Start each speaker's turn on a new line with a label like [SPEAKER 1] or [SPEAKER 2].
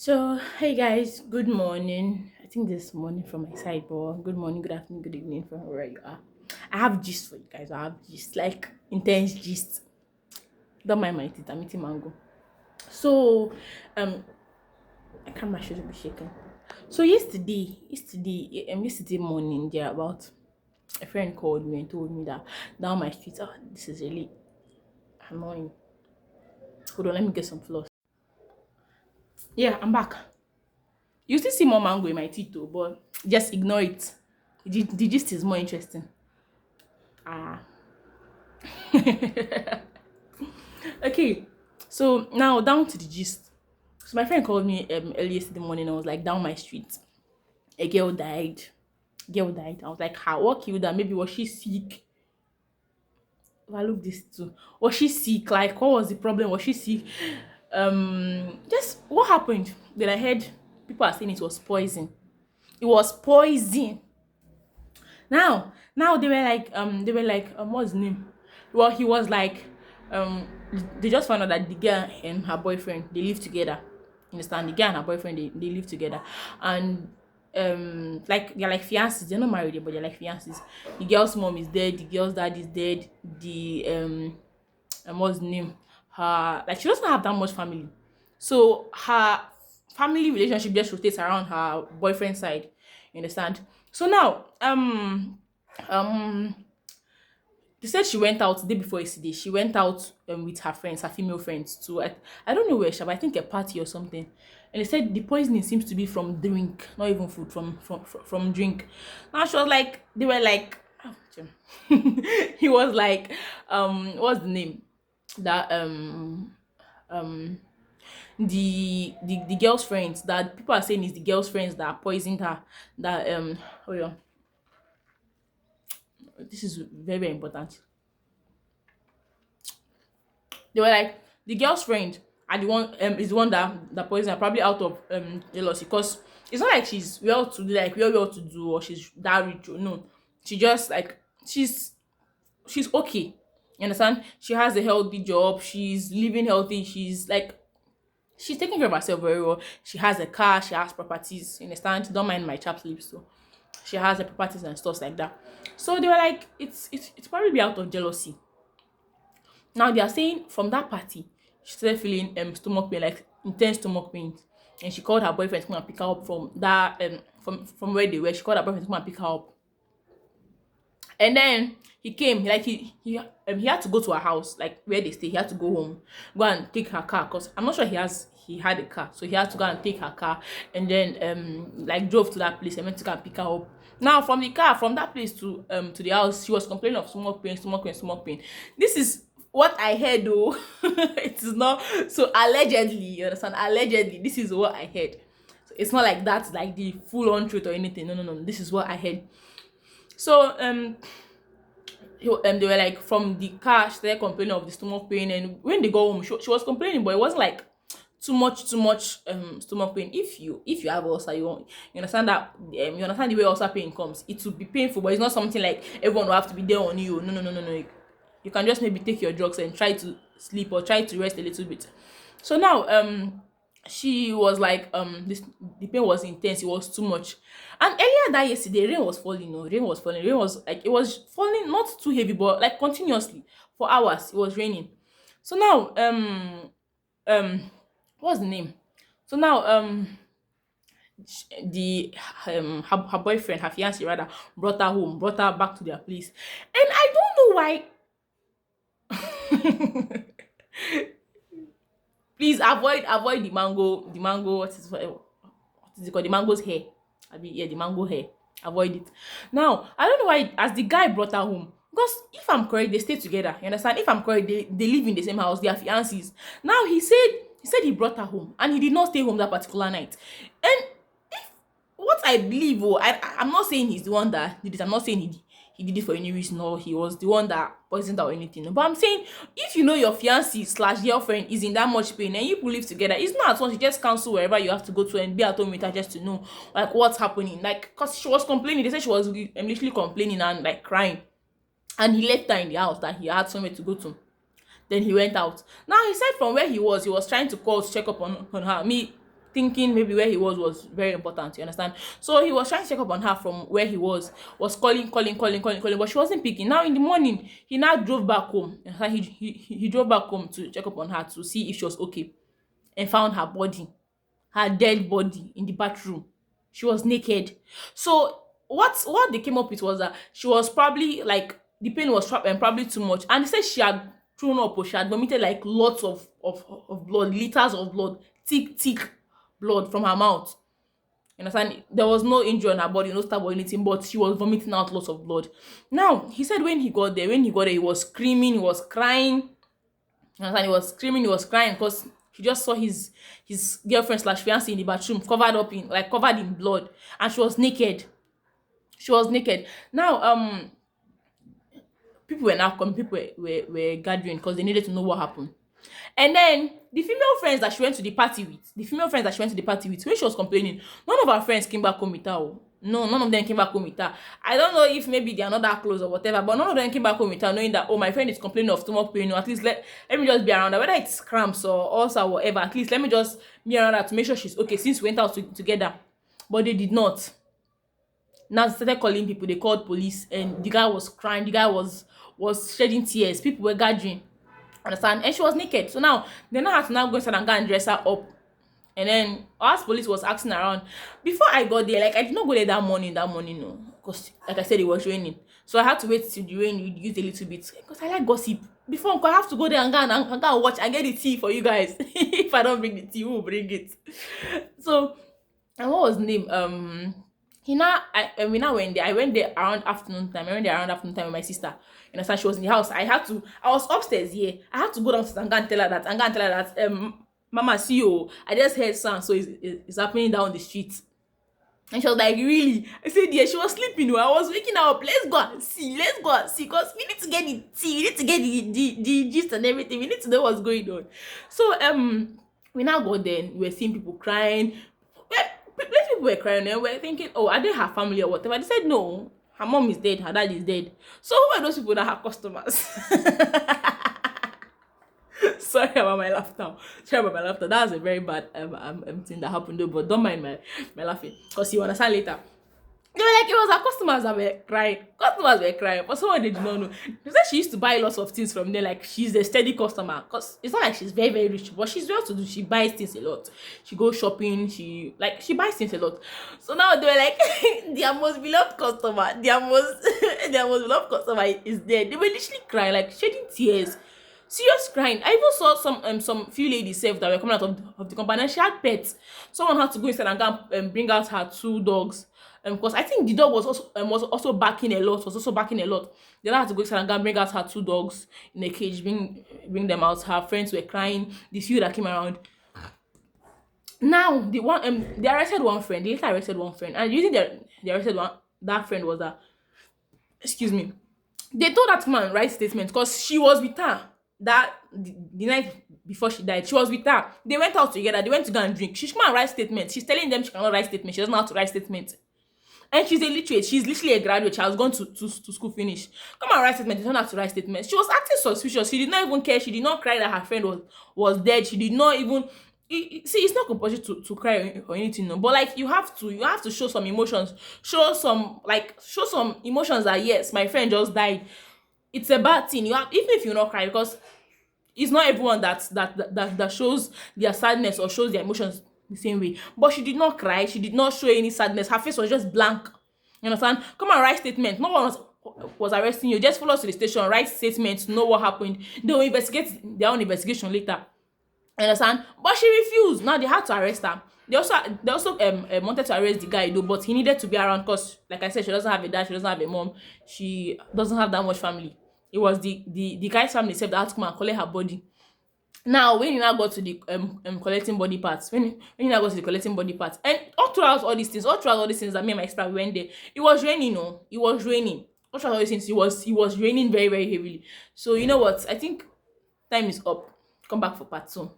[SPEAKER 1] So, hey guys, good morning. I think this morning from my side, but good morning, good afternoon, good evening from where you are. I have gist for you guys. I have gist, like intense gist. Don't mind my teeth, I'm eating mango. So, um, I can't my shoulder be shaking. So yesterday morning, there about a friend called me and told me that down my street, this is really annoying. Hold on, let me get some floss. Yeah, I'm back. You still see more mango in my teeth though, but just ignore it. The gist is more interesting. Ah. Okay. So now down to the gist. So my friend called me early yesterday morning. I was like down my street. A girl died. Girl died. I was like, how? What killed her? Maybe was she sick? I look this too. Was she sick? Like, what was the problem? Was she sick? Just what happened? Then I heard people are saying it was poison. It was poison. Now they were like, what's his name? Well, he was like, um, they just found out that the girl and her boyfriend they live together. You understand? The girl and her boyfriend they live together, and like they're like fiancés. They're not married yet, but they're like fiancés. The girl's mom is dead. The girl's dad is dead. The what's his name? Her like she doesn't have that much family, so her family relationship just rotates around her boyfriend side. You understand? So now um they said she went out the day before yesterday. She went out with her friends, her female friends, to I don't know where she, but I think a party or something. And they said the poisoning seems to be from drink, not even food, from drink. Now she was like, they were like, oh, he was like, what's the name? That um the girl's friends that people are saying is the girl's friends that poisoned her. That oh yeah, this is very very important. They were like the girl's friend and the one is the one that poisoned her, probably out of jealousy, because it's not like she's well to do, like well to do, or she's that rich or no. She just like she's okay. You understand? She has a healthy job, she's living healthy, she's like she's taking care of herself very well. She has a car, she has properties. You understand? Don't mind my chapped lips. So she has the properties and stuff like that. So they were like, it's probably be out of jealousy. Now they are saying from that party, she started feeling stomach pain, like intense stomach pains. And she called her boyfriend to come and pick her up from that from where they were. She called her boyfriend to come and pick her up. And then he came, like he had to go to her house, like where they stay. He had to go home, go and take her car, because I'm not sure he had a car, so he had to go and take her car, and then like drove to that place and went to go and pick her up. Now from the car, from that place to the house, she was complaining of stomach pain, stomach pain, stomach pain. This is what I heard though. It is not so allegedly, you understand? Allegedly, this is what I heard. So it's not like that's like the full on truth or anything. No. This is what I heard. So they were like from the car, she started complaining of the stomach pain, and when they go home, she was complaining, but it wasn't like too much stomach pain. If you have ulcer, you understand that you understand the way ulcer pain comes. It will be painful, but it's not something like everyone will have to be there on you. No. You can just maybe take your drugs and try to sleep or try to rest a little bit. So now she was like the pain was intense, it was too much. And earlier that yesterday, rain was falling. No, rain was falling. Rain was like, it was falling not too heavy, but like continuously for hours it was raining. So now um what's the name? So now the her boyfriend, her fiance rather, brought her home, brought her back to their place. And I don't know why. Please avoid the mango, what is it called, the mango's hair. I mean, yeah, the mango hair. Avoid it. Now I don't know why, as the guy brought her home, because if I'm correct they stay together, you understand? If I'm correct, they live in the same house, they are fiancés. Now he said he brought her home and he did not stay home that particular night. And what I believe, I'm not saying he's the one that did it. I'm not saying he did it for any reason, or he was the one that poisoned her or anything. But I'm saying, if you know your fiancé slash girlfriend is in that much pain and you people live together, it's not at once you just cancel wherever you have to go to and be at home with her, just to know like what's happening. Like, cause she was complaining. They said she was literally complaining and like crying. And he left her in the house that he had somewhere to go to. Then he went out. Now he said from where he was trying to call to check up on her. Me, thinking maybe where he was very important, you understand? So he was trying to check up on her from where he was calling, but she wasn't picking. Now in the morning, he now drove back home. He drove back home to check up on her to see if she was okay, and found her body, her dead body in the bathroom. She was naked. So what they came up with was that she was probably like the pain was probably too much, and they said she had thrown up or she had vomited like lots of blood, liters of blood, thick blood from her mouth. You understand? There was no injury on her body, no stab or anything, but she was vomiting out lots of blood. Now he said when he got there, he was screaming, he was crying. You understand? He was screaming, he was crying because he just saw his girlfriend slash fiance in the bathroom covered in blood, and she was naked. She was naked. Now people were now coming, people were gathering because they needed to know what happened. And then the female friends that she went to the party with, when she was complaining, none of her friends came back home with her. Oh. No, none of them came back home with her. I don't know if maybe they are not that close or whatever, but none of them came back home with her knowing that, oh, my friend is complaining of stomach pain, or at least let me just be around her, whether it's cramps or ulcer or whatever, at least let me just be around her to make sure she's okay since we went out together. But they did not. Now they started calling people, they called police, and the guy was crying, the guy was shedding tears, people were gathering. Understand? And she was naked. So now they now had to now go inside and go and dress her up. And then us police was asking around. Before I got there, like I did not go there that morning, no. Because like I said, it was raining. So I had to wait till the rain reduced a little bit. Because I like gossip. Before I have to go there and go and watch and get the tea for you guys. If I don't bring the tea, who will bring it? So, and what was the name? We now went there. I went there around afternoon time. With my sister. You know, so she was in the house. I was upstairs here. I had to go downstairs and go and tell her that, Mama, see you. I just heard sound, so it's happening down the street. And she was like, really? I said, yeah, she was sleeping. I was waking her up. Let's go and see, because we need to get the tea, we need to get the gist and everything. We need to know what's going on. So we now go there. We were seeing people crying. People were crying, and we were thinking, oh, are they her family or whatever? They said no, her mom is dead, her dad is dead. So who are those people that are customers? Sorry about my laughter. That was a very bad thing that happened though, but don't mind my laughing, because you understand later. They were like, it was her customers that were crying. But someone they did not know. They said she used to buy lots of things from there, like she's a steady customer. Because it's not like she's very, very rich, but she's well to do. She buys things a lot. She goes shopping, she buys things a lot. So now they were like, their most beloved customer, their most beloved customer is there. They were literally crying, like shedding tears. Serious crying. I even saw some few ladies that were coming out of the company, and she had pets. Someone had to go inside and go and bring out her 2 dogs. Because I think the dog was also barking a lot. They had to go inside and go and bring out her 2 dogs in a cage, bring them out. Her friends were crying. The few that came around. Now they arrested one friend. They later arrested one friend, and using they arrested that friend was that. Excuse me. They told that man write statement because she was with her. The night before she died, she was with her. They went out together. They went to go and drink. She can't write statement. She's telling them she cannot write statement. She doesn't know how to write statement. And she's illiterate. She's literally a graduate. She has gone to school finish. Come and write statement. You don't have to write statement. She was acting suspicious. She did not even care. She did not cry that her friend was dead. She did not even. See, it's not compulsory to cry or anything, no. But like you have to show some emotions. Show some emotions that yes, my friend just died. It's a bad thing. You have, even if you not cry, because it's not everyone that shows their sadness or shows their emotions the same way. But she did not cry. She did not show any sadness. Her face was just blank. You understand? Come and write statement. No one was arresting you. Just follow us to the station. Write statement. Know what happened. They will investigate their own investigation later. You understand? But she refused. Now they had to arrest her. They also wanted to arrest the guy though, but he needed to be around because, like I said, she doesn't have a dad. She doesn't have a mom. She doesn't have that much family. It was the guy's family said that had to come and collect her body. Now, when you now go to the collecting body parts, when you now go to the collecting body parts, and all throughout all these things that me and my sister went there, it was raining, no, it was raining. All throughout all these things, it was raining very, very heavily. So you know what? I think time is up. Come back for part 2.